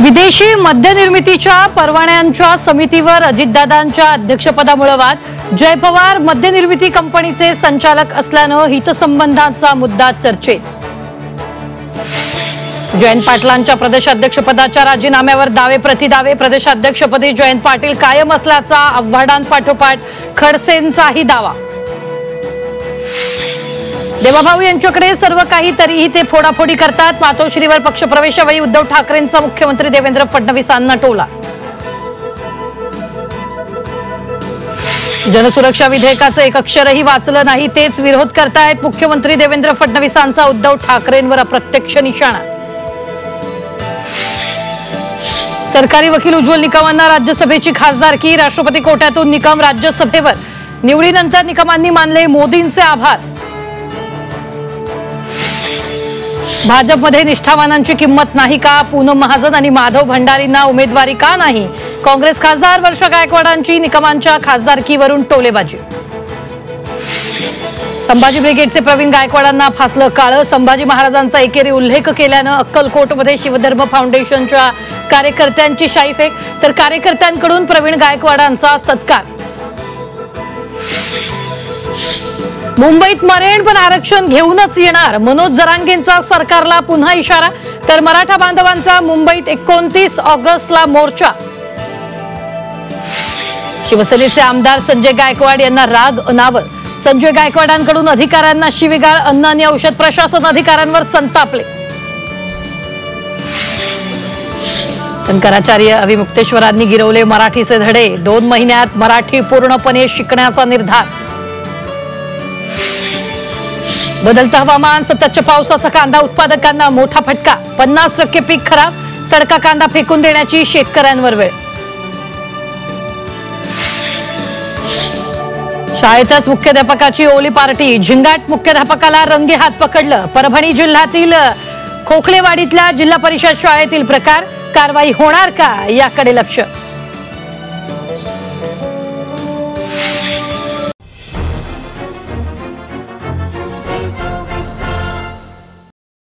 विदेशी मद्यनिर्मितीच्या परवान्यांच्या समितीवर अजितदादांच्या अध्यक्षपदामुळे वाद। जय पवार मद्यनिर्मिती कंपनीचे संचालक असल्याने हितसंबंधांचा मुद्दा चर्चेत। जयंत पाटलांच्या प्रदेशाध्यक्षपदाच्या राजीनाम्यावर दावे प्रतिदावे। प्रदेशाध्यक्षपदी जयंत पाटील कायम असल्याचा आव्हाडांपाठोपाठ खडसेंचाही दावा। देवाभाऊ यांच्याकडे सर्व काही तरीही ते फोडाफोडी करतात। मातोश्रीवर पक्षप्रवेशावेळी उद्धव ठाकरेंचा मुख्यमंत्री देवेंद्र फडणवीसांना टोला। जनसुरक्षा विधेयकाचं एक अक्षरही वाचलं नाही तेच विरोध करतायत। मुख्यमंत्री देवेंद्र फडणवीसांचा उद्धव ठाकरेंवर अप्रत्यक्ष निशाणा। सरकारी वकील उज्ज्वल निकमांना राज्यसभेची खासदारकी। राष्ट्रपती कोट्यातून निकम राज्यसभेवर। निवडीनंतर निकमांनी मानले मोदींचे आभार। भाजपमध्ये निष्ठावानांची किंमत नाही का? पूनम महाजन आणि माधव भंडारींना उमेदवारी का नाही? काँग्रेस खासदार वर्षा गायकवाडांची निकमांच्या खासदारकीवरून टोलेबाजी। संभाजी ब्रिगेडचे प्रवीण गायकवाडांना फासलं काळं। संभाजी महाराजांचा एकेरी उल्लेख केल्यानं अक्कलकोटमध्ये शिवधर्म फाउंडेशनच्या कार्यकर्त्यांची शाईफेक, तर कार्यकर्त्यांकडून प्रवीण गायकवाडांचा सत्कार। मुंबईत मरेण पण आरक्षण घेऊनच येणार, मनोज जरांगेंचा सरकारला पुन्हा इशारा। तर मराठा बांधवांचा मुंबईत 29 ऑगस्टला मोर्चा। शिवसेनेचे आमदार संजय गायकवाड यांना राग अनावर। संजय गायकवाडांकडून अधिकाऱ्यांना शिवीगाळ। अन्न आणि औषध प्रशासन अधिकाऱ्यांवर संतापले। शंकराचार्य अविमुक्तेश्वरांनी गिरवले मराठीचे धडे। 2 महिन्यात मराठी पूर्णपणे शिकण्याचा निर्धार। बदलतं हवामान, सततच्या पावसाचा कांदा उत्पादकांना मोठा फटका। 50% पीक खराब। सडका कांदा फेकून देण्याची शेतकऱ्यांवर वेळ। शाळेतच मुख्याध्यापकाची ओली पार्टी। झिंगाट मुख्याध्यापकाला रंगेहात पकडलं। परभणी जिल्ह्यातील खोखलेवाडीतल्या जिल्हा परिषद शाळेतील प्रकार। कारवाई होणार का याकडे लक्ष।